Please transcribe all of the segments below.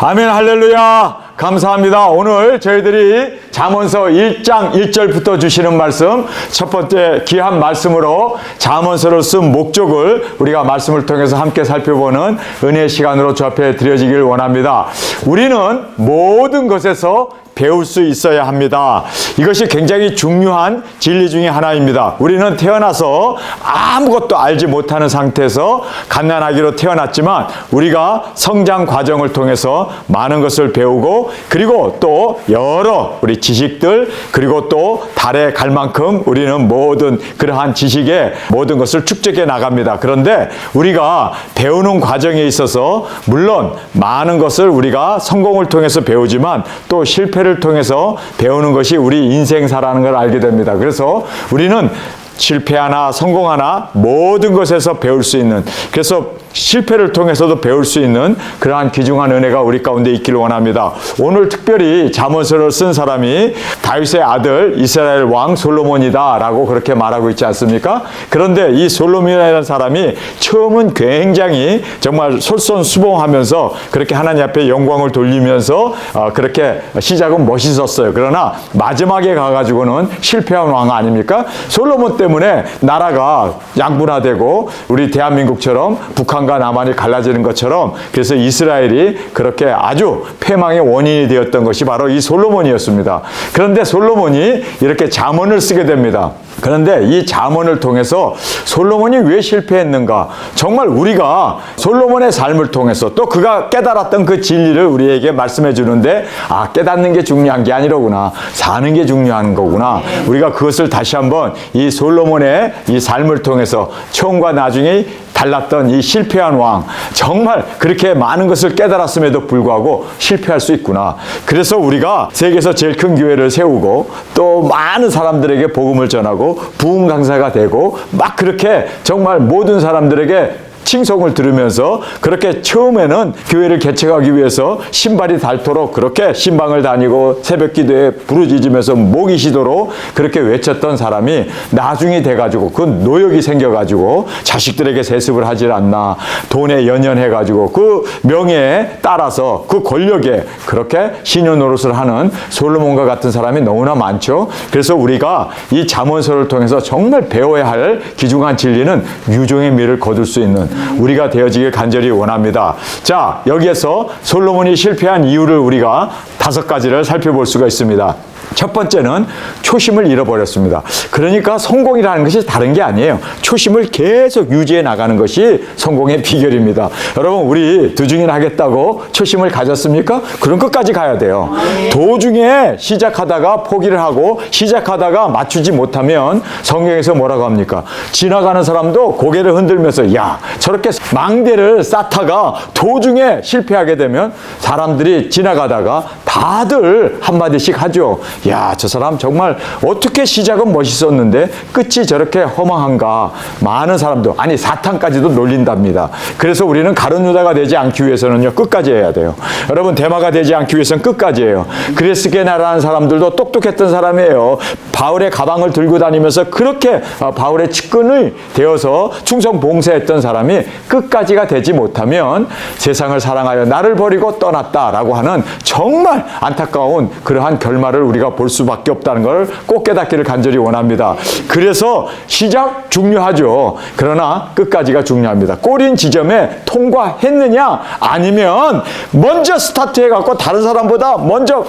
아멘, 할렐루야. 감사합니다. 오늘 저희들이 잠언서 1장 1절부터 주시는 말씀, 첫 번째 귀한 말씀으로 잠언서를 쓴 목적을 우리가 말씀을 통해서 함께 살펴보는 은혜의 시간으로 주 앞에 드려지길 원합니다. 우리는 모든 것에서 배울 수 있어야 합니다. 이것이 굉장히 중요한 진리 중에 하나입니다. 우리는 태어나서 아무것도 알지 못하는 상태에서 갓난아기로 태어났지만 우리가 성장 과정을 통해서 많은 것을 배우고, 그리고 또 여러 우리 지식들, 그리고 또 달에 갈 만큼 우리는 모든 그러한 지식의 모든 것을 축적해 나갑니다. 그런데 우리가 배우는 과정에 있어서 물론 많은 것을 우리가 성공을 통해서 배우지만 또 실패를 통해서 배우는 것이 우리 인생사라는 걸 알게 됩니다. 그래서 우리는 실패하나 성공하나 모든 것에서 배울 수 있는, 그래서 실패를 통해서도 배울 수 있는 그러한 귀중한 은혜가 우리 가운데 있기를 원합니다. 오늘 특별히 잠언서를 쓴 사람이 다윗의 아들 이스라엘 왕 솔로몬이다 라고 그렇게 말하고 있지 않습니까? 그런데 이 솔로몬이라는 사람이 처음은 굉장히 정말 솔선수범하면서 그렇게 하나님 앞에 영광을 돌리면서 그렇게 시작은 멋있었어요. 그러나 마지막에 가가지고는 실패한 왕 아닙니까? 솔로몬 때문에 나라가 양분화되고 우리 대한민국처럼 북한과 남한이 갈라지는 것처럼, 그래서 이스라엘이 그렇게 아주 패망의 원인이 되었던 것이 바로 이 솔로몬이었습니다. 그런데 솔로몬이 이렇게 잠언을 쓰게 됩니다. 그런데 이 잠언을 통해서 솔로몬이 왜 실패했는가? 정말 우리가 솔로몬의 삶을 통해서 또 그가 깨달았던 그 진리를 우리에게 말씀해 주는데, 깨닫는 게 중요한 게 아니로구나, 사는 게 중요한 거구나. 우리가 그것을 다시 한번 이 솔로몬의 이 삶을 통해서 처음과 나중에 달랐던 이 실패한 왕, 정말 그렇게 많은 것을 깨달았음에도 불구하고 실패할 수 있구나. 그래서 우리가 세계에서 제일 큰 교회를 세우고 또 많은 사람들에게 복음을 전하고 부흥 강사가 되고 막 그렇게 정말 모든 사람들에게 칭송을 들으면서 그렇게 처음에는 교회를 개척하기 위해서 신발이 닳도록 그렇게 신방을 다니고 새벽 기도에 부르짖으면서 목이 쉬도록 그렇게 외쳤던 사람이 나중에 돼가지고 그 노역이 생겨가지고 자식들에게 세습을 하질 않나, 돈에 연연해가지고 그 명예에 따라서 그 권력에 그렇게 신유 노릇을 하는 솔로몬과 같은 사람이 너무나 많죠. 그래서 우리가 이 잠언서를 통해서 정말 배워야 할 귀중한 진리는 유종의 미를 거둘 수 있는 우리가 되어지길 간절히 원합니다. 자, 여기에서 솔로몬이 실패한 이유를 우리가 5가지를 살펴볼 수가 있습니다. 첫 번째는 초심을 잃어버렸습니다. 그러니까 성공이라는 것이 다른 게 아니에요. 초심을 계속 유지해 나가는 것이 성공의 비결입니다. 여러분, 우리 두중인 하겠다고 초심을 가졌습니까? 그럼 끝까지 가야 돼요. 도중에 시작하다가 포기를 하고 시작하다가 맞추지 못하면 성경에서 뭐라고 합니까? 지나가는 사람도 고개를 흔들면서 야, 저렇게 망대를 쌓다가 도중에 실패하게 되면 사람들이 지나가다가 다들 한마디씩 하죠. 야, 저 사람 정말 어떻게 시작은 멋있었는데 끝이 저렇게 허망한가. 많은 사람도, 아니 사탄까지도 놀린답니다. 그래서 우리는 가룟 유다가 되지 않기 위해서는요, 끝까지 해야 돼요. 여러분, 대마가 되지 않기 위해서는 끝까지 해요. 그레스게나라는 사람들도 똑똑했던 사람이에요. 바울의 가방을 들고 다니면서 그렇게 바울의 측근이 되어서 충성 봉사했던 사람이 끝까지가 되지 못하면 세상을 사랑하여 나를 버리고 떠났다라고 하는 정말 안타까운 그러한 결말을 우리가 볼 수밖에 없다는 걸 꼭 깨닫기를 간절히 원합니다. 그래서 시작 중요하죠. 그러나 끝까지가 중요합니다. 꼬린 지점에 통과했느냐, 아니면 먼저 스타트해갖고 다른 사람보다 먼저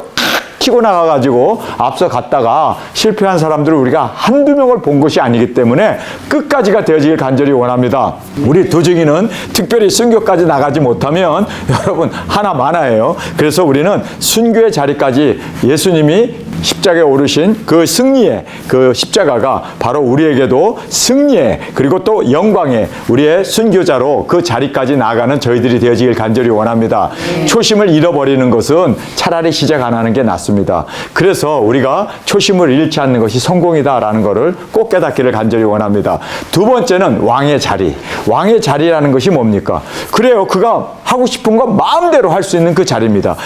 키고 나가가지고 앞서 갔다가 실패한 사람들을 우리가 한두 명을 본 것이 아니기 때문에 끝까지가 되어지길 간절히 원합니다. 우리 두중이는 특별히 순교까지 나가지 못하면 여러분 하나 많아요. 그래서 우리는 순교의 자리까지 예수님이 십자가에 오르신 그 승리의 그 십자가가 바로 우리에게도 승리의, 그리고 또 영광의 우리의 순교자로 그 자리까지 나아가는 저희들이 되어지길 간절히 원합니다. 초심을 잃어버리는 것은 차라리 시작 안 하는 게 낫습니다. 그래서 우리가 초심을 잃지 않는 것이 성공이다라는 것을 꼭 깨닫기를 간절히 원합니다. 두 번째는 왕의 자리. 왕의 자리라는 것이 뭡니까? 그래요, 그가 하고 싶은 거 마음대로 할 수 있는 그 자리입니다.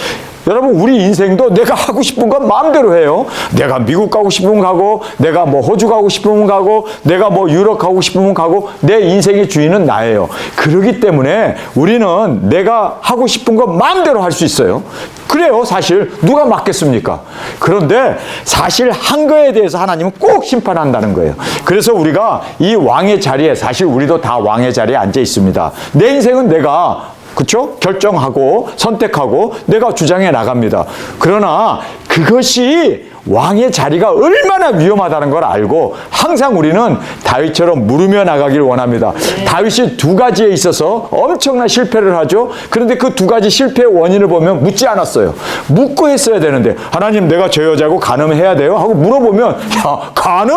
여러분 우리 인생도 내가 하고 싶은 건 마음대로 해요. 내가 미국 가고 싶으면 가고, 내가 뭐 호주 가고 싶으면 가고, 내가 뭐 유럽 가고 싶으면 가고, 내 인생의 주인은 나예요. 그렇기 때문에 우리는 내가 하고 싶은 건 마음대로 할 수 있어요. 그래요. 사실 누가 맞겠습니까? 그런데 사실 한 거에 대해서 하나님은 꼭 심판한다는 거예요. 그래서 우리가 이 왕의 자리에, 사실 우리도 다 왕의 자리에 앉아 있습니다. 내 인생은 내가 그렇죠? 결정하고 선택하고 내가 주장해 나갑니다. 그러나 그것이 왕의 자리가 얼마나 위험하다는 걸 알고 항상 우리는 다윗처럼 물으며 나가길 원합니다. 다윗이 두 가지에 있어서 엄청난 실패를 하죠. 그런데 그 두 가지 실패의 원인을 보면 묻지 않았어요. 묻고 했어야 되는데, 하나님 내가 저 여자고 간음해야 돼요? 하고 물어보면, 야 간음?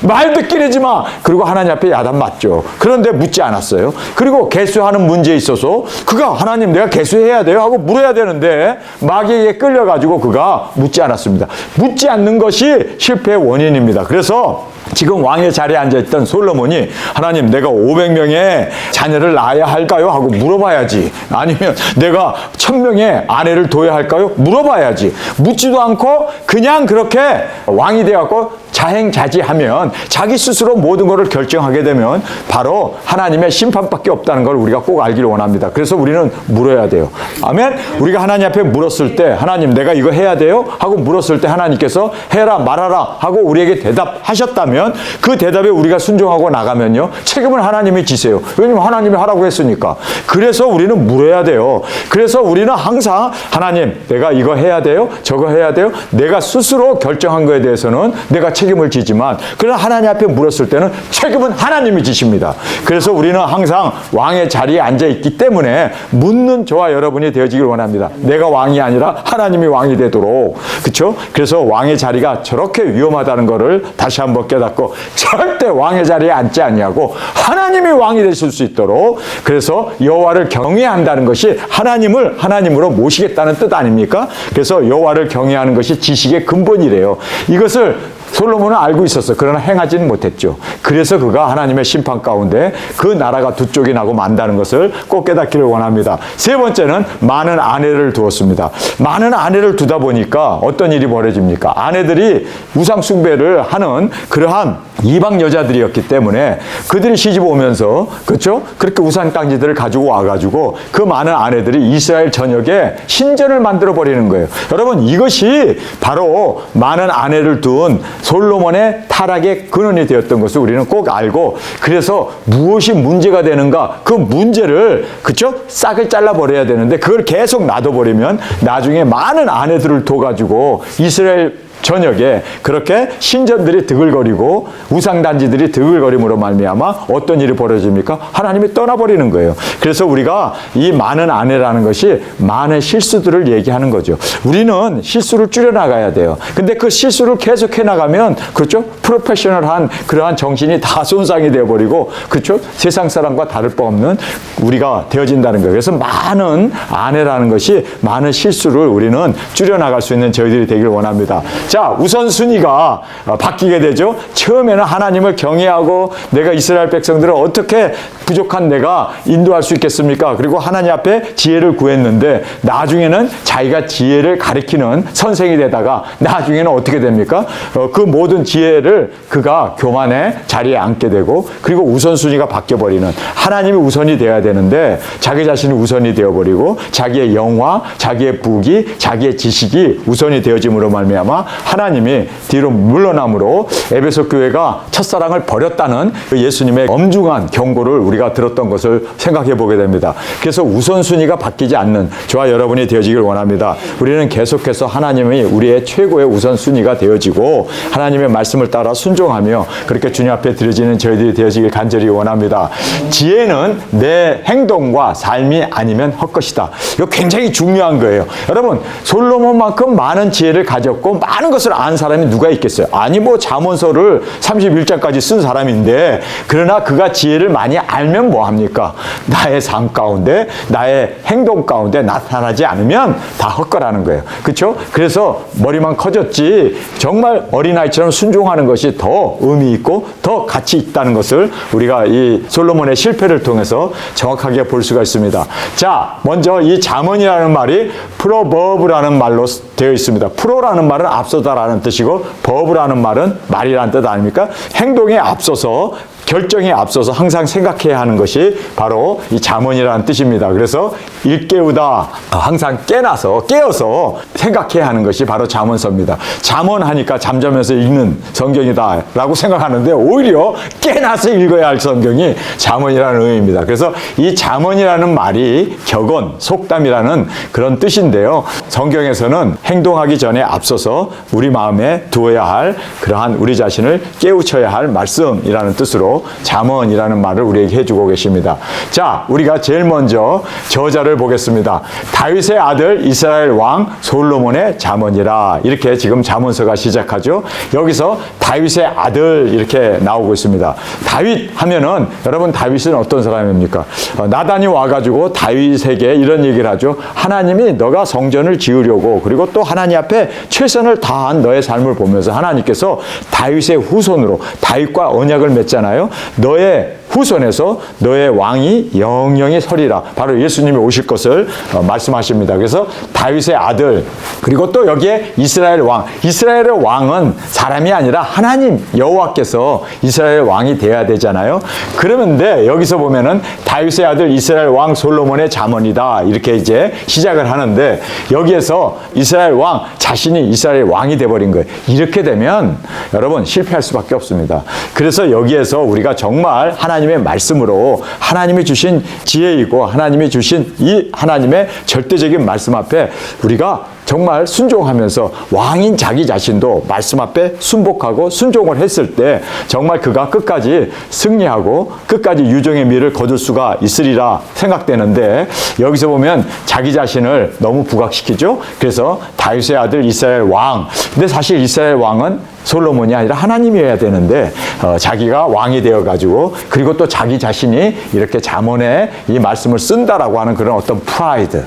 말 듣기르지 마. 그리고 하나님 앞에 야단 맞죠. 그런데 묻지 않았어요. 그리고 개수하는 문제에 있어서 그가 하나님 내가 개수해야 돼요? 하고 물어야 되는데 마귀에게 끌려가지고 그가 묻지 않았습니다. 묻지 않는 것이 실패의 원인입니다. 그래서 지금 왕의 자리에 앉아있던 솔로몬이 하나님 내가 500명의 자녀를 낳아야 할까요? 하고 물어봐야지. 아니면 내가 1000명의 아내를 둬야 할까요? 물어봐야지. 묻지도 않고 그냥 그렇게 왕이 되어갖고 자행자지하면 자기 스스로 모든 것을 결정하게 되면 바로 하나님의 심판밖에 없다는 걸 우리가 꼭 알기를 원합니다. 그래서 우리는 물어야 돼요. 아멘? 우리가 하나님 앞에 물었을 때 하나님 내가 이거 해야 돼요? 하고 물었을 때 하나님께서 해라 말아라 하고 우리에게 대답하셨다면 그 대답에 우리가 순종하고 나가면요 책임을 하나님이 지세요. 왜냐하면 하나님이 하라고 했으니까. 그래서 우리는 물어야 돼요. 그래서 우리는 항상 하나님 내가 이거 해야 돼요? 저거 해야 돼요? 내가 스스로 결정한 거에 대해서는 내가 책임을 지지만 그러나 하나님 앞에 물었을 때는 책임은 하나님이 지십니다. 그래서 우리는 항상 왕의 자리에 앉아있기 때문에 묻는 저와 여러분이 되어지길 원합니다. 내가 왕이 아니라 하나님이 왕이 되도록. 그렇죠? 그래서 왕의 자리가 저렇게 위험하다는 것을 다시 한번 깨닫고 절대 왕의 자리에 앉지 아니하고 하나님이 왕이 되실 수 있도록, 그래서 여호와를 경외한다는 것이 하나님을 하나님으로 모시겠다는 뜻 아닙니까? 그래서 여호와를 경외하는 것이 지식의 근본이래요. 이것을 솔로몬은 알고 있었어. 그러나 행하지는 못했죠. 그래서 그가 하나님의 심판 가운데 그 나라가 두 쪽이 나고 만다는 것을 꼭 깨닫기를 원합니다. 세 번째는 많은 아내를 두었습니다. 많은 아내를 두다 보니까 어떤 일이 벌어집니까? 아내들이 우상 숭배를 하는 그러한 이방 여자들이었기 때문에 그들이 시집 오면서 그렇죠? 그렇게 우상 깡지들을 가지고 와가지고 그 많은 아내들이 이스라엘 전역에 신전을 만들어 버리는 거예요. 여러분 이것이 바로 많은 아내를 둔 솔로몬의 타락의 근원이 되었던 것을 우리는 꼭 알고, 그래서 무엇이 문제가 되는가 그 문제를 그렇죠? 싹을 잘라버려야 되는데 그걸 계속 놔둬버리면 나중에 많은 아내들을 둬가지고 이스라엘 저녁에 그렇게 신전들이 드글거리고 우상단지들이 드글거림으로 말미암아 어떤 일이 벌어집니까? 하나님이 떠나버리는 거예요. 그래서 우리가 이 많은 아내라는 것이 많은 실수들을 얘기하는 거죠. 우리는 실수를 줄여나가야 돼요. 근데 그 실수를 계속해 나가면 그렇죠? 프로페셔널한 그러한 정신이 다 손상이 되어버리고 그렇죠? 세상 사람과 다를 바 없는 우리가 되어진다는 거예요. 그래서 많은 아내라는 것이 많은 실수를 우리는 줄여나갈 수 있는 저희들이 되기를 원합니다. 자, 우선순위가 바뀌게 되죠. 처음에는 하나님을 경외하고 내가 이스라엘 백성들을 어떻게 부족한 내가 인도할 수 있겠습니까? 그리고 하나님 앞에 지혜를 구했는데 나중에는 자기가 지혜를 가리키는 선생이 되다가 나중에는 어떻게 됩니까? 그 모든 지혜를 그가 교만의 자리에 앉게 되고 그리고 우선순위가 바뀌어버리는, 하나님이 우선이 되어야 되는데 자기 자신이 우선이 되어버리고 자기의 영화, 자기의 부귀, 자기의 지식이 우선이 되어짐으로 말미암아 하나님이 뒤로 물러남으로 에베소 교회가 첫사랑을 버렸다는 그 예수님의 엄중한 경고를 우리가 들었던 것을 생각해 보게 됩니다. 그래서 우선순위가 바뀌지 않는 저와 여러분이 되어지길 원합니다. 우리는 계속해서 하나님이 우리의 최고의 우선순위가 되어지고 하나님의 말씀을 따라 순종하며 그렇게 주님 앞에 드려지는 저희들이 되어지길 간절히 원합니다. 지혜는 내 행동과 삶이 아니면 헛것이다. 이거 굉장히 중요한 거예요. 여러분 솔로몬만큼 많은 지혜를 가졌고 많은 하는 것을 안 사람이 누가 있겠어요? 아니 뭐 잠언서를 31장까지 쓴 사람인데 그러나 그가 지혜를 많이 알면 뭐합니까? 나의 삶 가운데 나의 행동 가운데 나타나지 않으면 다 헛거라는 거예요. 그렇죠? 그래서 머리만 커졌지 정말 어린아이처럼 순종하는 것이 더 의미 있고 더 가치 있다는 것을 우리가 이 솔로몬의 실패를 통해서 정확하게 볼 수가 있습니다. 자, 먼저 이 잠언이라는 말이 프로버브라는 말로 되어 있습니다. 프로라는 말은 앞서다라는 뜻이고 버브라는 말은 말이라는 뜻 아닙니까? 행동에 앞서서 결정에 앞서서 항상 생각해야 하는 것이 바로 이 잠언이라는 뜻입니다. 그래서 일깨우다, 항상 깨어서 생각해야 하는 것이 바로 잠언서입니다. 잠언하니까 잠자면서 읽는 성경이다 라고 생각하는데 오히려 깨나서 읽어야 할 성경이 잠언이라는 의미입니다. 그래서 이 잠언이라는 말이 격언, 속담이라는 그런 뜻인데요. 성경에서는 행동하기 전에 앞서서 우리 마음에 두어야 할 그러한 우리 자신을 깨우쳐야 할 말씀이라는 뜻으로 잠언이라는 말을 우리에게 해주고 계십니다. 자, 우리가 제일 먼저 저자를 보겠습니다. 다윗의 아들 이스라엘 왕 솔로몬의 잠언이라 이렇게 지금 잠언서가 시작하죠. 여기서 다윗의 아들 이렇게 나오고 있습니다. 다윗 하면은 여러분 다윗은 어떤 사람입니까? 나단이 와가지고 다윗에게 이런 얘기를 하죠. 하나님이 너가 성전을 지으려고 그리고 또 하나님 앞에 최선을 다한 너의 삶을 보면서 하나님께서 다윗의 후손으로 다윗과 언약을 맺잖아요. 너의 후손에서 너의 왕이 영영이 서리라. 바로 예수님이 오실 것을 말씀하십니다. 그래서 다윗의 아들 그리고 또 여기에 이스라엘 왕. 이스라엘의 왕은 사람이 아니라 하나님 여호와께서 이스라엘 왕이 돼야 되잖아요. 그러는데 여기서 보면은 다윗의 아들 이스라엘 왕 솔로몬의 잠언이다 이렇게 이제 시작을 하는데 여기에서 이스라엘 왕 자신이 이스라엘 왕이 돼버린 거예요. 이렇게 되면 여러분 실패할 수밖에 없습니다. 그래서 여기에서 우리가 정말 하나님의 말씀으로 하나님이 주신 지혜이고 하나님이 주신 이 하나님의 절대적인 말씀 앞에 우리가 정말 순종하면서 왕인 자기 자신도 말씀 앞에 순복하고 순종을 했을 때 정말 그가 끝까지 승리하고 끝까지 유종의 미를 거둘 수가 있으리라 생각되는데 여기서 보면 자기 자신을 너무 부각시키죠. 그래서 다윗의 아들 이스라엘 왕. 근데 사실 이스라엘 왕은 솔로몬이 아니라 하나님이어야 되는데 자기가 왕이 되어가지고 그리고 또 자기 자신이 이렇게 잠언에 이 말씀을 쓴다라고 하는 그런 어떤 프라이드.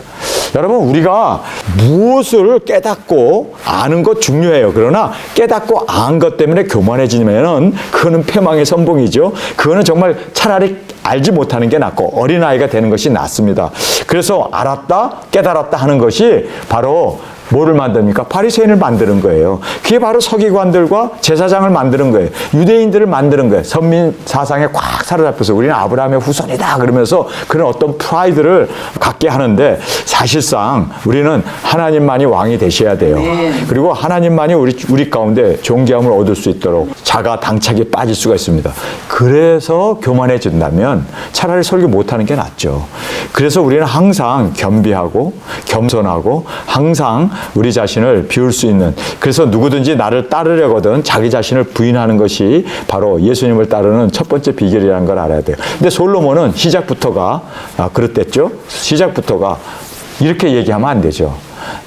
여러분 우리가 무엇을 깨닫고 아는 것 중요해요. 그러나 깨닫고 안 것 때문에 교만해지면은 그거는 패망의 선봉이죠. 그거는 정말 차라리 알지 못하는 게 낫고 어린아이가 되는 것이 낫습니다. 그래서 알았다 깨달았다 하는 것이 바로 뭐를 만듭니까? 바리새인을 만드는 거예요. 그게 바로 서기관들과 제사장을 만드는 거예요. 유대인들을 만드는 거예요. 선민 사상에 꽉 사로잡혀서 우리는 아브라함의 후손이다 그러면서 그런 어떤 프라이드를 갖게 하는데 사실상 우리는 하나님만이 왕이 되셔야 돼요. 그리고 하나님만이 우리 가운데 존귀함을 얻을 수 있도록 자가 당착에 빠질 수가 있습니다. 그래서 교만해진다면 차라리 설교 못하는 게 낫죠. 그래서 우리는 항상 겸비하고 겸손하고 항상 우리 자신을 비울 수 있는 그래서 누구든지 나를 따르려거든 자기 자신을 부인하는 것이 바로 예수님을 따르는 첫 번째 비결이라는 걸 알아야 돼요. 근데 솔로몬은 시작부터가 그렇댔죠. 시작부터가 이렇게 얘기하면 안 되죠.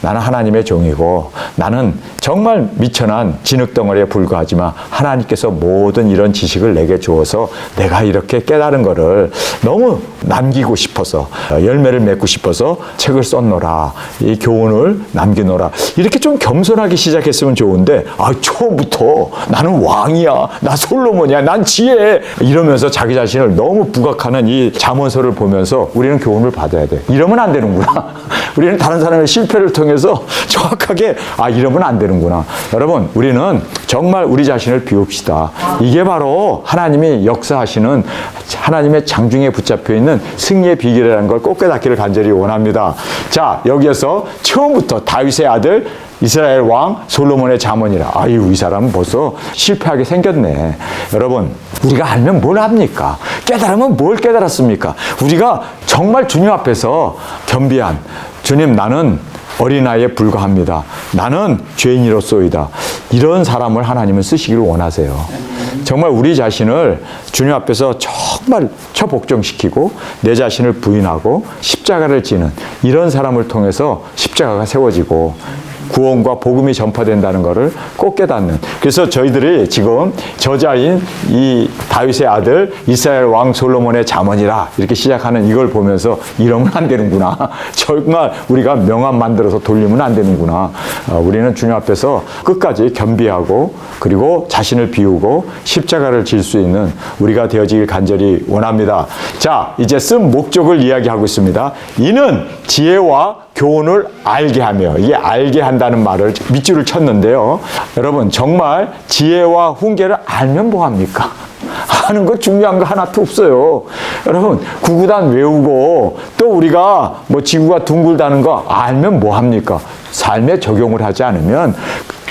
나는 하나님의 종이고 나는 정말 미천한 진흙덩어리에 불과하지만 하나님께서 모든 이런 지식을 내게 주어서 내가 이렇게 깨달은 거를 너무 남기고 싶어서 열매를 맺고 싶어서 책을 썼노라. 이 교훈을 남기노라. 이렇게 좀 겸손하게 시작했으면 좋은데 처음부터 나는 왕이야. 나 솔로몬이야. 난 지혜. 이러면서 자기 자신을 너무 부각하는 이 잠언서를 보면서 우리는 교훈을 받아야 돼. 이러면 안 되는구나. 우리는 다른 사람의 실패를 통해서 정확하게 이러면 안 되는구나. 여러분 우리는 정말 우리 자신을 비웁시다. 이게 바로 하나님이 역사하시는 하나님의 장중에 붙잡혀 있는 승리의 비결이라는 걸 꼭 깨닫기를 간절히 원합니다. 자, 여기에서 처음부터 다윗의 아들 이스라엘 왕 솔로몬의 잠언이라. 이 사람은 벌써 실패하게 생겼네. 여러분 우리가 알면 뭘 합니까? 깨달으면 뭘 깨달았습니까? 우리가 정말 주님 앞에서 겸비한 주님 나는 어린아이에 불과합니다. 나는 죄인이로소이다. 이런 사람을 하나님은 쓰시기를 원하세요. 정말 우리 자신을 주님 앞에서 정말 처복종시키고 내 자신을 부인하고 십자가를 지는 이런 사람을 통해서 십자가가 세워지고 구원과 복음이 전파된다는 것을 꼭 깨닫는. 그래서 저희들이 지금 저자인 이 다윗의 아들 이스라엘 왕 솔로몬의 잠언이라 이렇게 시작하는 이걸 보면서 이러면 안 되는구나. 정말 우리가 명함 만들어서 돌리면 안 되는구나. 우리는 주님 앞에서 끝까지 겸비하고 그리고 자신을 비우고 십자가를 질 수 있는 우리가 되어지길 간절히 원합니다. 자, 이제 쓴 목적을 이야기하고 있습니다. 이는 지혜와 교훈을 알게 하며, 이게 알게 한다는 말을 밑줄을 쳤는데요. 여러분, 정말 지혜와 훈계를 알면 뭐합니까? 아는 거 중요한 거 하나도 없어요. 여러분, 구구단 외우고 또 우리가 뭐 지구가 둥글다는 거 알면 뭐합니까? 삶에 적용을 하지 않으면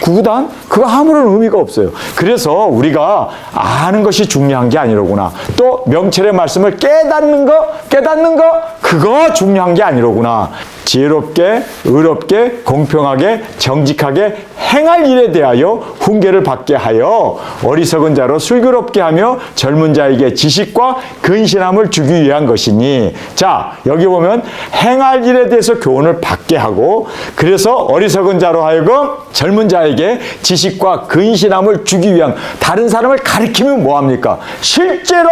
구구단? 그거 아무런 의미가 없어요. 그래서 우리가 아는 것이 중요한 게 아니로구나. 또 명철의 말씀을 깨닫는 거, 그거 중요한 게 아니로구나. 지혜롭게, 의롭게, 공평하게, 정직하게 행할 일에 대하여 훈계를 받게 하여 어리석은 자로 슬기롭게 하며 젊은 자에게 지식과 근신함을 주기 위한 것이니. 자, 여기 보면 행할 일에 대해서 교훈을 받게 하고, 그래서 어리석은 자로 하여금 젊은 자에게 지식과 근신함을 주기 위한, 다른 사람을 가리키면 뭐합니까? 실제로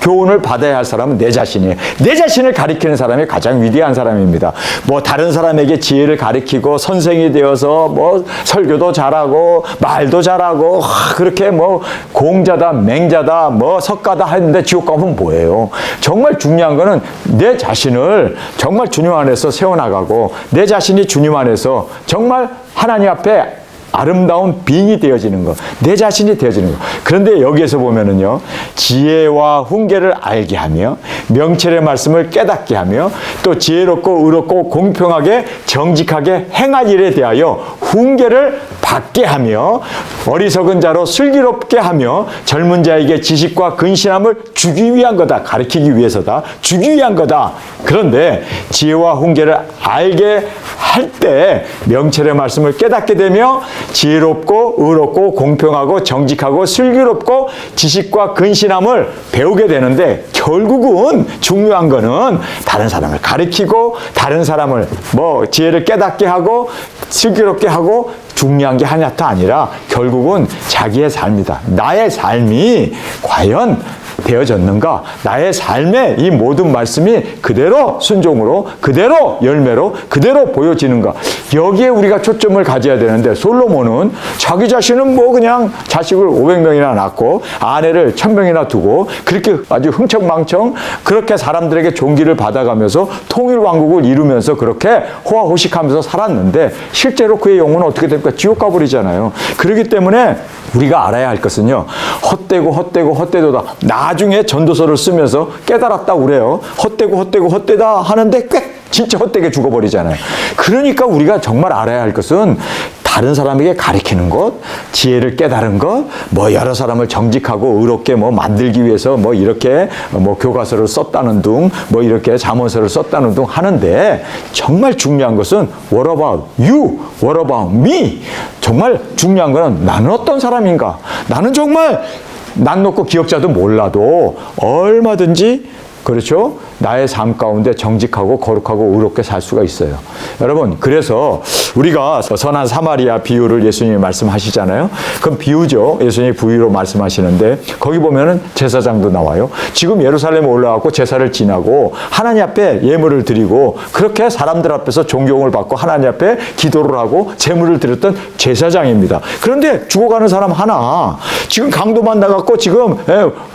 교훈을 받아야 할 사람은 내 자신이에요. 내 자신을 가리키는 사람이 가장 위대한 사람입니다. 뭐 다른 사람에게 지혜를 가리키고 선생이 되어서 뭐 설교도 잘하고 말도 잘하고 그렇게 뭐 공자다 맹자다 뭐 석가다 했는데 지옥 가면 뭐예요? 정말 중요한 거는 내 자신을 정말 주님 안에서 세워나가고 내 자신이 주님 안에서 정말 하나님 앞에 아름다운 빙이 되어지는 것, 내 자신이 되어지는 것. 그런데 여기에서 보면은요, 지혜와 훈계를 알게 하며 명철의 말씀을 깨닫게 하며 또 지혜롭고 의롭고 공평하게 정직하게 행할 일에 대하여 훈계를 받게 하며 어리석은 자로 슬기롭게 하며 젊은 자에게 지식과 근신함을 주기 위한 거다. 가르치기 위해서다. 주기 위한 거다. 그런데 지혜와 훈계를 알게 할 때 명철의 말씀을 깨닫게 되며 지혜롭고 의롭고 공평하고 정직하고 슬기롭고 지식과 근신함을 배우게 되는데, 결국은 중요한 거는 다른 사람을 가르치고 다른 사람을 뭐 지혜를 깨닫게 하고 슬기롭게 하고 중요한 게 하나도 아니라 결국은 자기의 삶이다. 나의 삶이 과연 되어졌는가? 나의 삶의 이 모든 말씀이 그대로 순종으로, 그대로 열매로, 그대로 보여지는가? 여기에 우리가 초점을 가져야 되는데, 솔로몬은 자기 자신은 뭐 그냥 자식을 500명이나 낳고 아내를 1000명이나 두고 그렇게 아주 흥청망청 그렇게 사람들에게 존귀를 받아가면서 통일왕국을 이루면서 그렇게 호화호식하면서 살았는데 실제로 그의 영혼은 어떻게 됩니까? 지옥 가버리잖아요. 그렇기 때문에 우리가 알아야 할 것은요, 헛되도다. 나중에 전도서를 쓰면서 깨달았다고 그래요. 헛되다 하는데 꽤 진짜 헛되게 죽어버리잖아요. 그러니까 우리가 정말 알아야 할 것은 다른 사람에게 가르치는 것, 지혜를 깨달은 것, 뭐 여러 사람을 정직하고 의롭게 뭐 만들기 위해서 뭐 이렇게 뭐 교과서를 썼다는 둥, 뭐 이렇게 잠언서를 썼다는 둥 하는데, 정말 중요한 것은 what about you? what about me? 정말 중요한 거는 나는 어떤 사람인가? 나는 정말 난 놓고 기억자도 몰라도 얼마든지, 그렇죠? 나의 삶 가운데 정직하고 거룩하고 의롭게 살 수가 있어요. 여러분, 그래서 우리가 선한 사마리아 비유를 예수님이 말씀하시잖아요. 그럼 비유죠. 예수님이 부유로 말씀하시는데 거기 보면은 제사장도 나와요. 지금 예루살렘에 올라가고 제사를 지나고 하나님 앞에 예물을 드리고 그렇게 사람들 앞에서 존경을 받고 하나님 앞에 기도를 하고 제물을 드렸던 제사장입니다. 그런데 죽어가는 사람 하나, 지금 강도만 나갔고 지금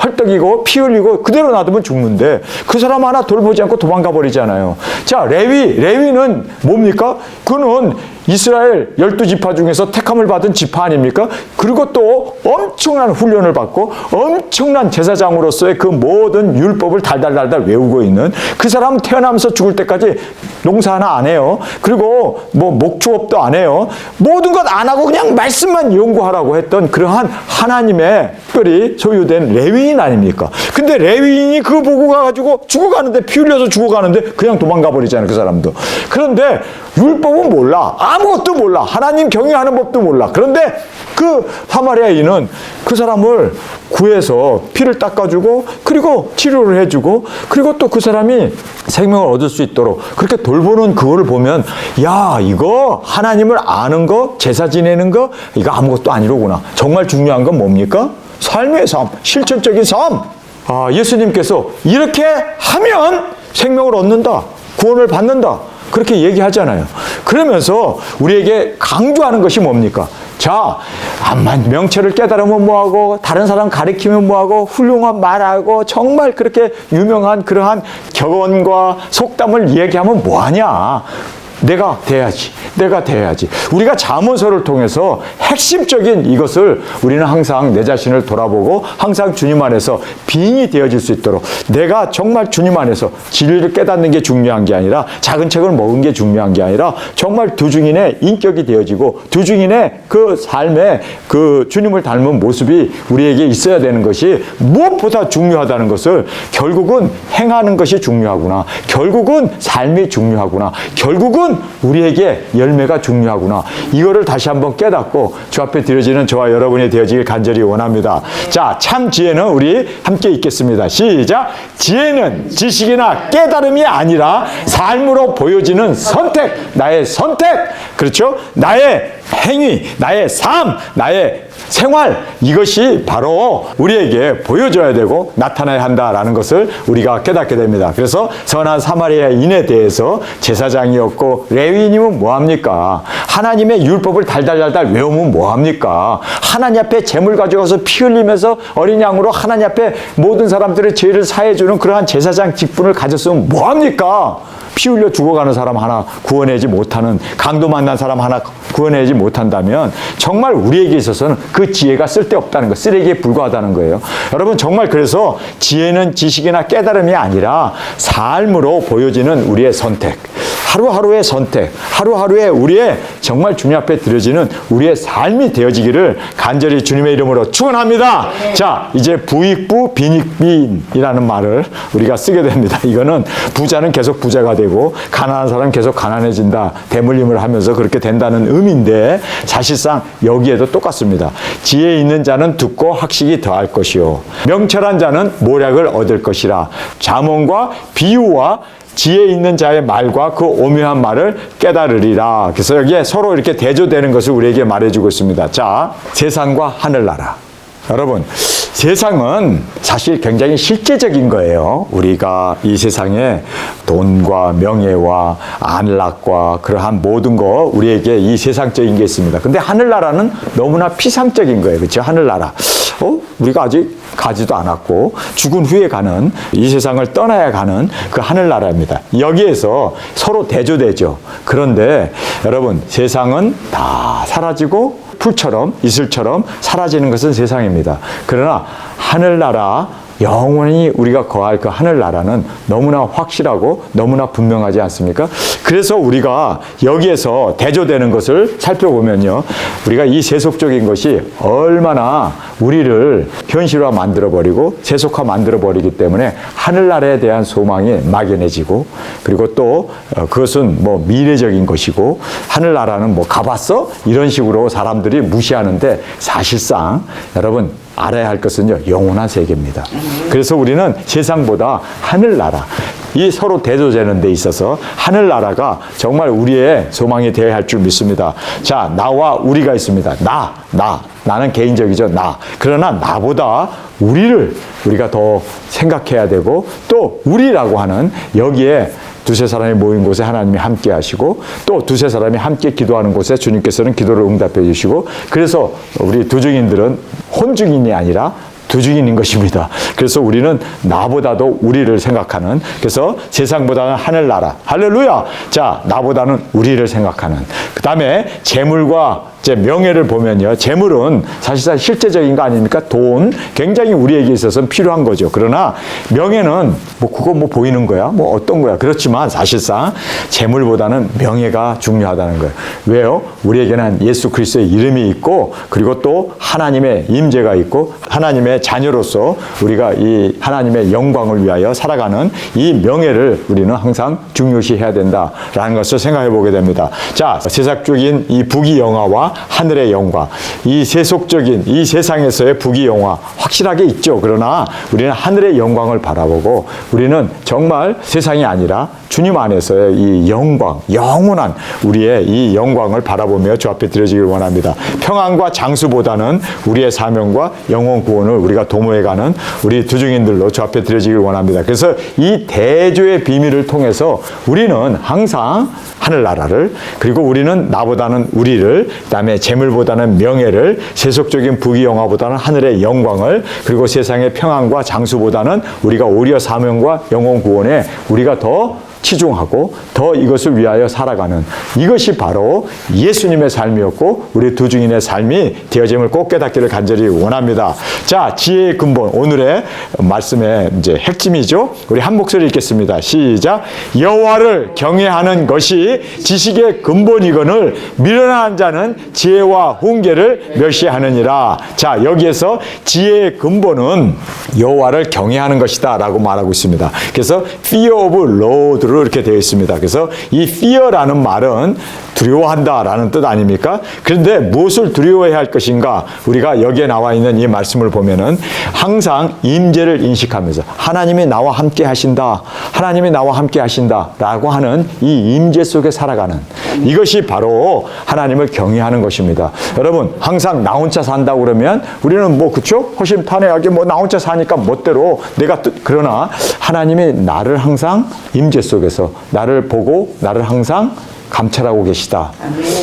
헐떡이고 피 흘리고 그대로 놔두면 죽는데 그 사람 하나 돌보지 않고 도망가 버리잖아요. 자, 레위는 뭡니까? 그는 이스라엘 12지파 중에서 택함을 받은 지파 아닙니까? 그리고 또 엄청난 훈련을 받고 엄청난 제사장으로서의 그 모든 율법을 달달달달 외우고 있는 그 사람은 태어나면서 죽을 때까지 농사 하나 안 해요. 그리고 뭐 목축업도 안 해요. 모든 것 안 하고 그냥 말씀만 연구하라고 했던 그러한 하나님의 특별히 소유된 레위인 아닙니까? 근데 레위인이 그거 보고 가가지고 죽어가는 사는데 피 흘려서 죽어가는데 그냥 도망가 버리잖아요, 그 사람도. 그런데 율법은 몰라. 아무것도 몰라. 하나님 경외하는 법도 몰라. 그런데 그 사마리아인은 그 사람을 구해서 피를 닦아주고 그리고 치료를 해주고 그리고 또 그 사람이 생명을 얻을 수 있도록 그렇게 돌보는 그거를 보면 야, 이거 하나님을 아는 거, 제사 지내는 거 이거 아무것도 아니로구나. 정말 중요한 건 뭡니까? 삶의 삶, 실천적인 삶. 아, 예수님께서 이렇게 하면 생명을 얻는다, 구원을 받는다, 그렇게 얘기하잖아요. 그러면서 우리에게 강조하는 것이 뭡니까? 자, 암만 명철을 깨달으면 뭐하고 다른 사람 가리키면 뭐하고 훌륭한 말하고 정말 그렇게 유명한 그러한 격언과 속담을 얘기하면 뭐하냐. 내가 돼야지. 내가 돼야지. 우리가 잠언서를 통해서 핵심적인 이것을 우리는 항상 내 자신을 돌아보고 항상 주님 안에서 빙이 되어질 수 있도록 내가 정말 주님 안에서 진리를 깨닫는 게 중요한 게 아니라 작은 책을 먹은 게 중요한 게 아니라 정말 두 증인의 인격이 되어지고 두 증인의 그 삶에 그 주님을 닮은 모습이 우리에게 있어야 되는 것이 무엇보다 중요하다는 것을 결국은 행하는 것이 중요하구나. 결국은 삶이 중요하구나. 결국은 우리에게 열매가 중요하구나. 이거를 다시 한번 깨닫고 주 앞에 드려지는 저와 여러분이 되어지길 간절히 원합니다. 자, 참 지혜는 우리 함께 읽겠습니다. 시작. 지혜는 지식이나 깨달음이 아니라 삶으로 보여지는 선택. 나의 선택. 그렇죠? 나의 행위, 나의 삶, 나의 생활, 이것이 바로 우리에게 보여줘야 되고 나타나야 한다라는 것을 우리가 깨닫게 됩니다. 그래서 선한 사마리아인에 대해서 제사장이었고 레위인이면 뭐합니까? 하나님의 율법을 달달달달 외우면 뭐합니까? 하나님 앞에 재물 가져가서 피 흘리면서 어린 양으로 하나님 앞에 모든 사람들의 죄를 사해주는 그러한 제사장 직분을 가졌으면 뭐합니까? 피 흘려 죽어가는 사람 하나 구원하지 못하는, 강도 만난 사람 하나 구원하지 못한다면 정말 우리에게 있어서는 그 지혜가 쓸데없다는 거, 쓰레기에 불과하다는 거예요. 여러분, 정말 그래서 지혜는 지식이나 깨달음이 아니라 삶으로 보여지는 우리의 선택, 하루하루의 선택, 하루하루의 우리의 정말 주님 앞에 드려지는 우리의 삶이 되어지기를 간절히 주님의 이름으로 축원합니다. 자, 이제 부익부 빈익빈이라는 말을 우리가 쓰게 됩니다. 이거는 부자는 계속 부자가 되고 가난한 사람은 계속 가난해진다, 대물림을 하면서 그렇게 된다는 의미인데 사실상 여기에도 똑같습니다. 지혜 있는 자는 듣고 학식이 더할 것이요 명철한 자는 모략을 얻을 것이라. 잠언과 비유와 지혜 있는 자의 말과 그 오묘한 말을 깨달으리라. 그래서 여기에 서로 이렇게 대조되는 것을 우리에게 말해주고 있습니다. 자, 세상과 하늘나라. 여러분, 세상은 사실 굉장히 실제적인 거예요. 우리가 이 세상에 돈과 명예와 안락과 그러한 모든 거 우리에게 이 세상적인 게 있습니다. 근데 하늘나라는 너무나 피상적인 거예요. 그렇죠? 하늘나라. 우리가 아직 가지도 않았고 죽은 후에 가는, 이 세상을 떠나야 가는 그 하늘나라입니다. 여기에서 서로 대조되죠. 그런데 여러분, 세상은 다 사라지고 풀처럼 이슬처럼 사라지는 것은 세상입니다. 그러나 하늘나라, 영원히 우리가 거할 그 하늘나라는 너무나 확실하고 너무나 분명하지 않습니까? 그래서 우리가 여기에서 대조되는 것을 살펴보면요, 우리가 이 세속적인 것이 얼마나 우리를 현실화 만들어버리고 세속화 만들어버리기 때문에 하늘나라에 대한 소망이 막연해지고, 그리고 또 그것은 뭐 미래적인 것이고 하늘나라는 뭐 가봤어? 이런 식으로 사람들이 무시하는데 사실상 여러분 알아야 할 것은요, 영원한 세계입니다. 그래서 우리는 세상보다 하늘나라, 이 서로 대조되는 데 있어서 하늘나라가 정말 우리의 소망이 되어야 할 줄 믿습니다. 자, 나와 우리가 있습니다. 나는 개인적이죠. 그러나 나보다 우리가 더 생각해야 되고, 또 우리라고 하는 여기에 두세 사람이 모인 곳에 하나님이 함께 하시고, 또 두세 사람이 함께 기도하는 곳에 주님께서는 기도를 응답해 주시고, 그래서 우리 두증인들은 혼증인이 아니라 두증인인 것입니다. 그래서 우리는 나보다도 우리를 생각하는, 그래서 세상보다는 하늘나라, 할렐루야. 자, 나보다는 우리를 생각하는, 그 다음에 재물과 이제 명예를 보면요. 재물은 사실상 실제적인 거 아닙니까? 돈, 굉장히 우리에게 있어서는 필요한 거죠. 그러나 명예는 뭐 그거 뭐 보이는 거야? 뭐 어떤 거야? 그렇지만 사실상 재물보다는 명예가 중요하다는 거예요. 왜요? 우리에게는 예수 그리스도의 이름이 있고 그리고 또 하나님의 임재가 있고 하나님의 자녀로서 우리가 이 하나님의 영광을 위하여 살아가는 이 명예를 우리는 항상 중요시해야 된다라는 것을 생각해 보게 됩니다. 자, 세상적인 이 부귀영화와 하늘의 영광, 이 세속적인 이 세상에서의 부귀영화 확실하게 있죠. 그러나 우리는 하늘의 영광을 바라보고 우리는 정말 세상이 아니라 주님 안에서의 이 영광, 영원한 우리의 이 영광을 바라보며 주 앞에 드려지길 원합니다. 평안과 장수보다는 우리의 사명과 영원 구원을 우리가 도모해가는 우리 두중인들로 주 앞에 드려지길 원합니다. 그래서 이 대조의 비밀을 통해서 우리는 항상 하늘나라를, 그리고 우리는 나보다는 우리를, 그다음에 재물보다는 명예를, 세속적인 부귀영화보다는 하늘의 영광을, 그리고 세상의 평안과 장수보다는 우리가 오히려 사명과 영원 구원에 우리가 더 치중하고 더 이것을 위하여 살아가는, 이것이 바로 예수님의 삶이었고 우리 두 증인의 삶이 되어짐을 꼭 깨닫기를 간절히 원합니다. 자, 지혜의 근본, 오늘의 말씀의 이제 핵심이죠. 우리 한 목소리 읽겠습니다. 시작. 여호와를 경외하는 것이 지식의 근본이거늘 미련한 자는 지혜와 훈계를 멸시하느니라. 자, 여기에서 지혜의 근본은 여호와를 경외하는 것이다 라고 말하고 있습니다. 그래서 fear of Lord로 이렇게 되어 있습니다. 그래서 이 fear라는 말은 두려워한다라는 뜻 아닙니까? 그런데 무엇을 두려워해야 할 것인가? 우리가 여기에 나와 있는 이 말씀을 보면은 항상 임재를 인식하면서 하나님이 나와 함께 하신다, 하나님이 나와 함께 하신다라고 하는 이 임재 속에 살아가는, 이것이 바로 하나님을 경외하는 것입니다. 여러분, 항상 나 혼자 산다고 그러면 우리는 뭐 그쵸? 허심탄회하게 뭐 나 혼자 사니까 멋대로 내가 그러나 하나님이 나를 항상 임재 속에서 나를 보고 나를 항상 감찰하고 계시다.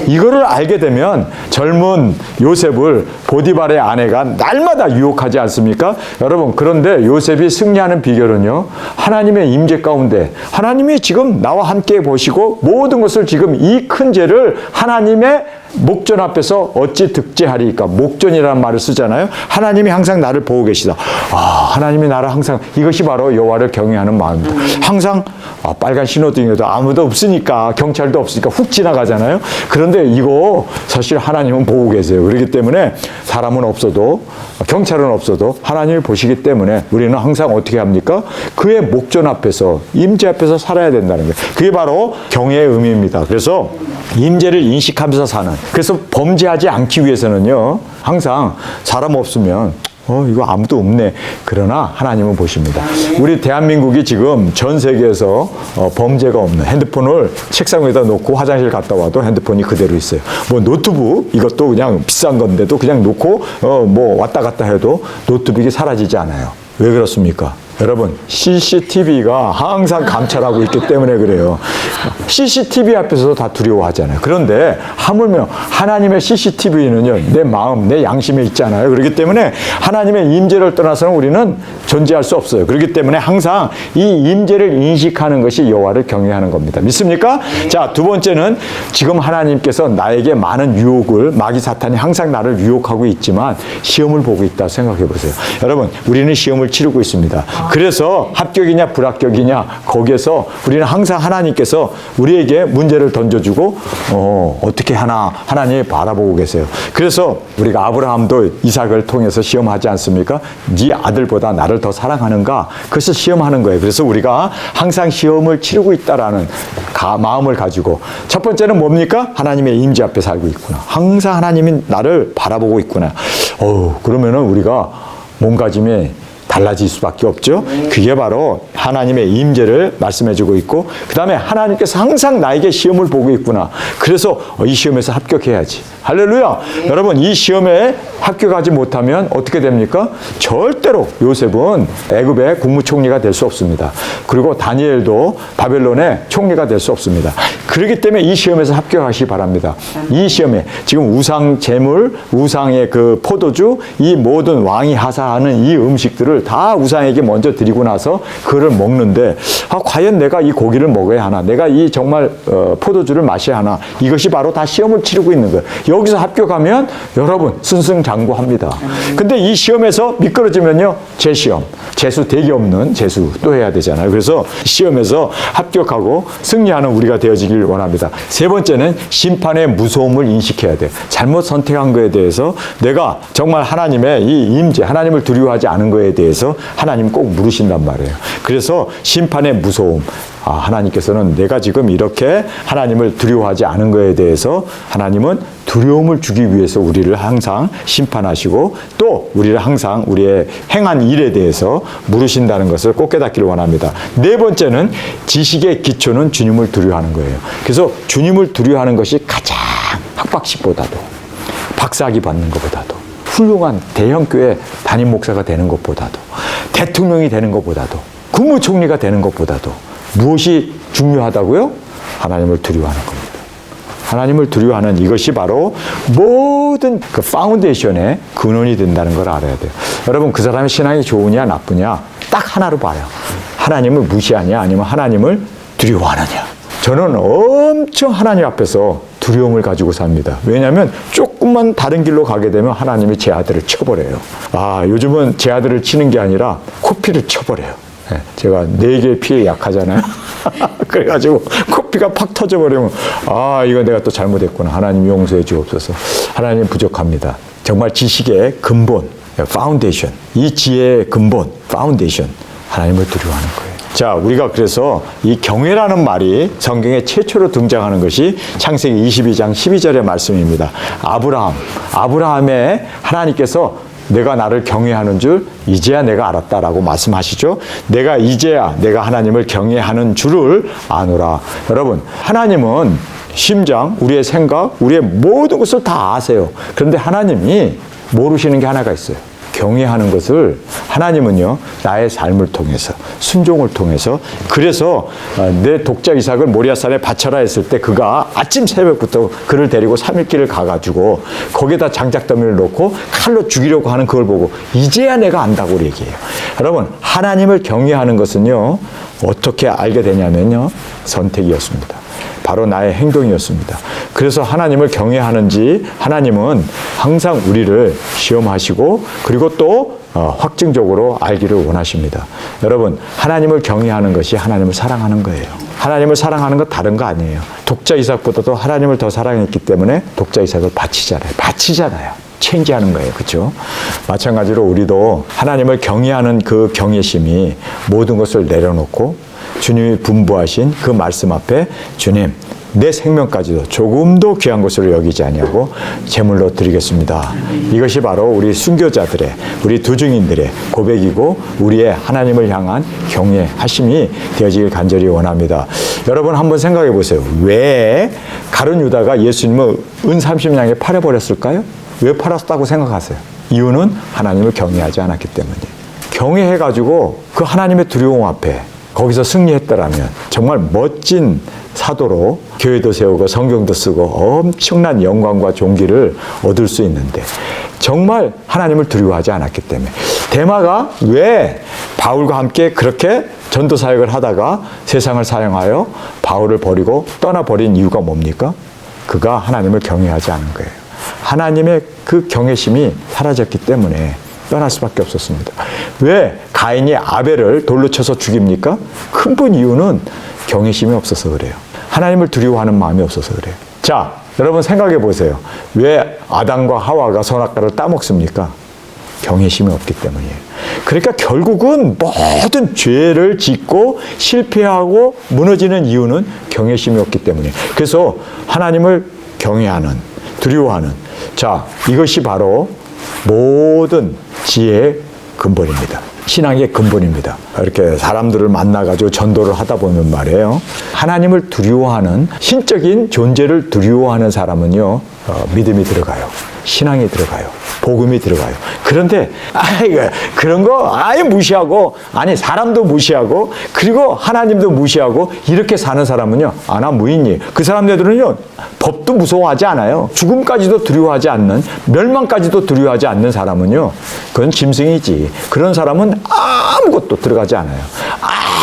이거를 알게 되면 젊은 요셉을 보디발의 아내가 날마다 유혹하지 않습니까? 여러분, 그런데 요셉이 승리하는 비결은요, 하나님의 임재 가운데 하나님이 지금 나와 함께 보시고 모든 것을 지금 이 큰 죄를 하나님의 목전 앞에서 어찌 득제하리까? 목전이라는 말을 쓰잖아요. 하나님이 항상 나를 보고 계시다. 하나님이 나를 항상, 이것이 바로 여호와를 경외하는 마음입니다. 항상 빨간 신호등에도 아무도 없으니까, 경찰도 없으니까 훅 지나가잖아요. 그런데 이거 사실 하나님은 보고 계세요. 그렇기 때문에 사람은 없어도, 경찰은 없어도 하나님이 보시기 때문에 우리는 항상 어떻게 합니까? 그의 목전 앞에서, 임재 앞에서 살아야 된다는 거예요. 그게 바로 경외의 의미입니다. 그래서 임재를 인식하면서 사는, 그래서 범죄하지 않기 위해서는요, 항상 사람 없으면 이거 아무도 없네. 그러나 하나님은 보십니다. 우리 대한민국이 지금 전 세계에서 범죄가 없는, 핸드폰을 책상 위에다 놓고 화장실 갔다 와도 핸드폰이 그대로 있어요. 뭐 노트북, 이것도 그냥 비싼 건데도 그냥 놓고 뭐 왔다 갔다 해도 노트북이 사라지지 않아요. 왜 그렇습니까? 여러분, CCTV가 항상 감찰하고 있기 때문에 그래요. CCTV 앞에서도 다 두려워하잖아요. 그런데 하물며 하나님의 CCTV는요, 내 마음, 내 양심에 있잖아요. 그렇기 때문에 하나님의 임재를 떠나서는 우리는 존재할 수 없어요. 그렇기 때문에 항상 이 임재를 인식하는 것이 여호와를 경외하는 겁니다. 믿습니까? 자, 두 번째는 지금 하나님께서 나에게 많은 유혹을, 마귀 사탄이 항상 나를 유혹하고 있지만 시험을 보고 있다 생각해 보세요. 여러분, 우리는 시험을 치르고 있습니다. 그래서 합격이냐 불합격이냐, 거기에서 우리는 항상 하나님께서 우리에게 문제를 던져주고 어떻게 하나 하나님이 바라보고 계세요. 그래서 우리가 아브라함도 이삭을 통해서 시험하지 않습니까? 네 아들보다 나를 더 사랑하는가? 그래서 시험하는 거예요. 그래서 우리가 항상 시험을 치르고 있다라는 마음을 가지고, 첫 번째는 뭡니까? 하나님의 임재 앞에 살고 있구나. 항상 하나님이 나를 바라보고 있구나. 그러면은 우리가 몸가짐이 달라질 수밖에 없죠. 그게 바로 하나님의 임재를 말씀해주고 있고, 그 다음에 하나님께서 항상 나에게 시험을 보고 있구나. 그래서 이 시험에서 합격해야지. 할렐루야. 여러분, 이 시험에 합격하지 못하면 어떻게 됩니까? 절대로 요셉은 애굽의 국무총리가 될 수 없습니다. 그리고 다니엘도 바벨론의 총리가 될 수 없습니다. 그렇기 때문에 이 시험에서 합격하시기 바랍니다. 이 시험에 지금 우상 제물, 우상의 그 포도주, 이 모든 왕이 하사하는 이 음식들을 다 우상에게 먼저 드리고 나서 그를 먹는데 과연 내가 이 고기를 먹어야 하나? 내가 이 정말 포도주를 마셔야 하나? 이것이 바로 다 시험을 치르고 있는 거예요. 여기서 합격하면 여러분 승승장구합니다. 근데 이 시험에서 미끄러지면요, 재시험, 재수 대기 없는 재수 또 해야 되잖아요. 그래서 시험에서 합격하고 승리하는 우리가 되어지길 원합니다. 세 번째는 심판의 무서움을 인식해야 돼요. 잘못 선택한 거에 대해서 내가 정말 하나님의 이 임재, 하나님을 두려워하지 않은 거에 대해서 하나님 꼭 물으신단 말이에요. 그래서 심판의 무서움. 하나님께서는 내가 지금 이렇게 하나님을 두려워하지 않은 거에 대해서 하나님은 두려움을 주기 위해서 우리를 항상 심판하시고 또 우리를 항상 우리의 행한 일에 대해서 물으신다는 것을 꼭 깨닫기를 원합니다. 네 번째는 지식의 기초는 주님을 두려워하는 거예요. 그래서 주님을 두려워하는 것이 가장 학박식보다도 박사학위 받는 것보다도 훌륭한 대형교회 담임 목사가 되는 것보다도 대통령이 되는 것보다도 국무총리가 되는 것보다도 무엇이 중요하다고요? 하나님을 두려워하는 겁니다. 하나님을 두려워하는 이것이 바로 모든 그 파운데이션의 근원이 된다는 걸 알아야 돼요. 여러분, 그 사람의 신앙이 좋으냐 나쁘냐 딱 하나로 봐요. 하나님을 무시하냐 아니면 하나님을 두려워하느냐. 저는 엄청 하나님 앞에서 두려움을 가지고 삽니다. 왜냐하면 조금만 다른 길로 가게 되면 하나님이 제 아들을 쳐버려요. 요즘은 제 아들을 치는 게 아니라 코피를 쳐버려요. 제가 4개의 피에 약하잖아요. 그래가지고 코피가 팍 터져버리면 이거 내가 또 잘못했구나. 하나님 용서해 주옵소서. 하나님 부족합니다. 정말 지식의 근본, 파운데이션, 이 지혜의 근본, 파운데이션, 하나님을 두려워하는 거예요. 자, 우리가 그래서 이 경외라는 말이 성경에 최초로 등장하는 것이 창세기 22장 12절의 말씀입니다. 아브라함의 하나님께서 내가 나를 경외하는 줄 이제야 내가 알았다라고 말씀하시죠. 이제야 내가 하나님을 경외하는 줄을 아노라. 여러분, 하나님은 심장, 우리의 생각, 우리의 모든 것을 다 아세요. 그런데 하나님이 모르시는 게 하나가 있어요. 경외하는 것을 하나님은요, 나의 삶을 통해서, 순종을 통해서, 그래서 내 독자 이삭을 모리아산에 바쳐라 했을 때 그가 아침 새벽부터 그를 데리고 3일길을 가가지고 거기에다 장작더미를 놓고 칼로 죽이려고 하는 그걸 보고 이제야 내가 안다고 얘기해요. 여러분, 하나님을 경외하는 것은요, 어떻게 알게 되냐면요, 선택이었습니다. 바로 나의 행동이었습니다. 그래서 하나님을 경외하는지 하나님은 항상 우리를 시험하시고 그리고 또 확증적으로 알기를 원하십니다. 여러분, 하나님을 경외하는 것이 하나님을 사랑하는 거예요. 하나님을 사랑하는 건 다른 거 아니에요. 독자 이삭보다도 하나님을 더 사랑했기 때문에 독자 이삭을 바치잖아요. 체인지하는 거예요. 그렇죠? 마찬가지로 우리도 하나님을 경외하는 그 경외심이 모든 것을 내려놓고 주님이 분부하신 그 말씀 앞에 주님, 내 생명까지도 조금도 귀한 것으로 여기지 아니하고 제물로 드리겠습니다. 이것이 바로 우리 순교자들의, 우리 두중인들의 고백이고 우리의 하나님을 향한 경외하심이 되어지길 간절히 원합니다. 여러분, 한번 생각해 보세요. 왜 가룟 유다가 예수님을 은 30냥에 팔아버렸을까요? 왜 팔았다고 생각하세요? 이유는 하나님을 경외하지 않았기 때문이에요. 경외해가지고 그 하나님의 두려움 앞에 거기서 승리했더라면 정말 멋진 사도로 교회도 세우고 성경도 쓰고 엄청난 영광과 존귀를 얻을 수 있는데 정말 하나님을 두려워하지 않았기 때문에. 데마가 왜 바울과 함께 그렇게 전도 사역을 하다가 세상을 사용하여 바울을 버리고 떠나버린 이유가 뭡니까? 그가 하나님을 경외하지 않은 거예요. 하나님의 그 경외심이 사라졌기 때문에 떠날 수밖에 없었습니다. 왜 가인이 아벨을 돌로 쳐서 죽입니까? 근본 이유는 경외심이 없어서 그래요. 하나님을 두려워하는 마음이 없어서 그래요. 자, 여러분 생각해 보세요. 왜 아담과 하와가 선악과를 따먹습니까? 경외심이 없기 때문이에요. 그러니까 결국은 모든 죄를 짓고 실패하고 무너지는 이유는 경외심이 없기 때문이에요. 그래서 하나님을 경외하는, 두려워하는, 자, 이것이 바로 모든 지혜의 근본입니다. 신앙의 근본입니다. 이렇게 사람들을 만나가지고 전도를 하다 보면 말이에요. 하나님을 두려워하는, 신적인 존재를 두려워하는 사람은요, 믿음이 들어가요. 신앙이 들어가요. 복음이 들어가요. 그런데 그런 거 아예 무시하고, 아니 사람도 무시하고 그리고 하나님도 무시하고 이렇게 사는 사람은요, 무인이에요. 그 사람들은요, 법도 무서워하지 않아요. 죽음까지도 두려워하지 않는, 멸망까지도 두려워하지 않는 사람은요, 그건 짐승이지. 그런 사람은 아무것도 들어가지 않아요.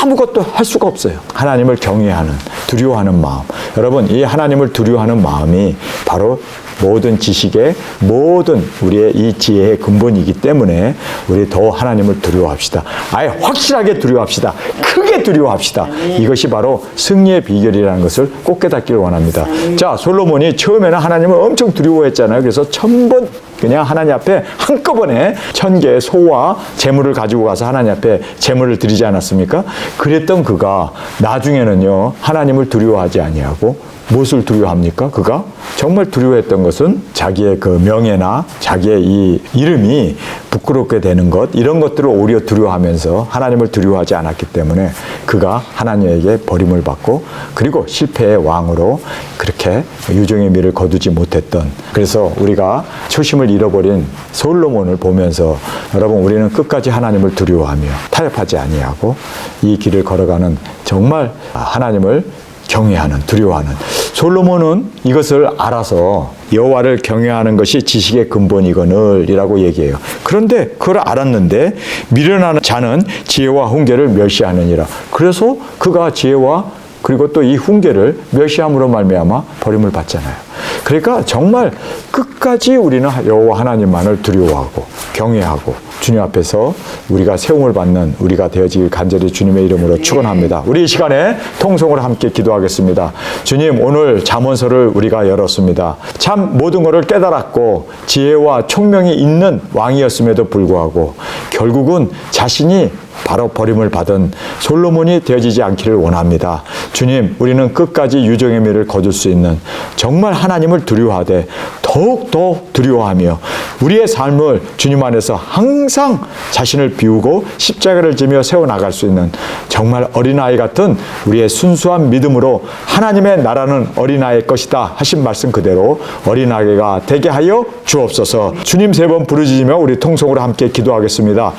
아무것도 할 수가 없어요. 하나님을 경외하는, 두려워하는 마음. 여러분, 이 하나님을 두려워하는 마음이 바로 모든 지식의, 모든 우리의 이 지혜의 근본이기 때문에 우리 더 하나님을 두려워합시다. 아예 확실하게 두려워합시다. 크게 두려워합시다. 이것이 바로 승리의 비결이라는 것을 꼭 깨닫기를 원합니다. 자, 솔로몬이 처음에는 하나님을 엄청 두려워했잖아요. 그래서 1000번 그냥 하나님 앞에 한꺼번에 1000개의 소와 재물을 가지고 가서 하나님 앞에 재물을 드리지 않았습니까? 그랬던 그가 나중에는요, 하나님을 두려워하지 아니하고 무엇을 두려워합니까? 그가 정말 두려워했던 것은 자기의 그 명예나 자기의 이 이름이 부끄럽게 되는 것, 이런 것들을 오히려 두려워하면서 하나님을 두려워하지 않았기 때문에 그가 하나님에게 버림을 받고 그리고 실패의 왕으로 그렇게 유종의 미를 거두지 못했던, 그래서 우리가 초심을 잃어버린 솔로몬을 보면서 여러분, 우리는 끝까지 하나님을 두려워하며 타협하지 아니하고 이 길을 걸어가는 정말 하나님을 경외하는, 두려워하는, 솔로몬은 이것을 알아서 여호와를 경외하는 것이 지식의 근본이거늘이라고 얘기해요. 그런데 그걸 알았는데 미련한 자는 지혜와 훈계를 멸시하느니라. 그래서 그가 지혜와 그리고 또 이 훈계를 멸시함으로 말미암아 버림을 받잖아요. 그러니까 정말 끝까지 우리는 여호와 하나님만을 두려워하고 경외하고 주님 앞에서 우리가 세움을 받는 우리가 되어지길 간절히 주님의 이름으로 축원합니다. 우리 이 시간에 통성으로 함께 기도하겠습니다. 주님, 오늘 잠언서를 우리가 열었습니다. 참 모든 것을 깨달았고 지혜와 총명이 있는 왕이었음에도 불구하고 결국은 자신이 바로 버림을 받은 솔로몬이 되어지지 않기를 원합니다. 주님, 우리는 끝까지 유종의 미를 거둘 수 있는 정말 하나님을 두려워하되 더욱더 두려워하며 우리의 삶을 주님 안에서 항상 자신을 비우고 십자가를 지며 세워나갈 수 있는 정말 어린아이 같은 우리의 순수한 믿음으로 하나님의 나라는 어린아이의 것이다 하신 말씀 그대로 어린아이가 되게 하여 주옵소서. 주님 3번 부르짖으며 우리 통성으로 함께 기도하겠습니다.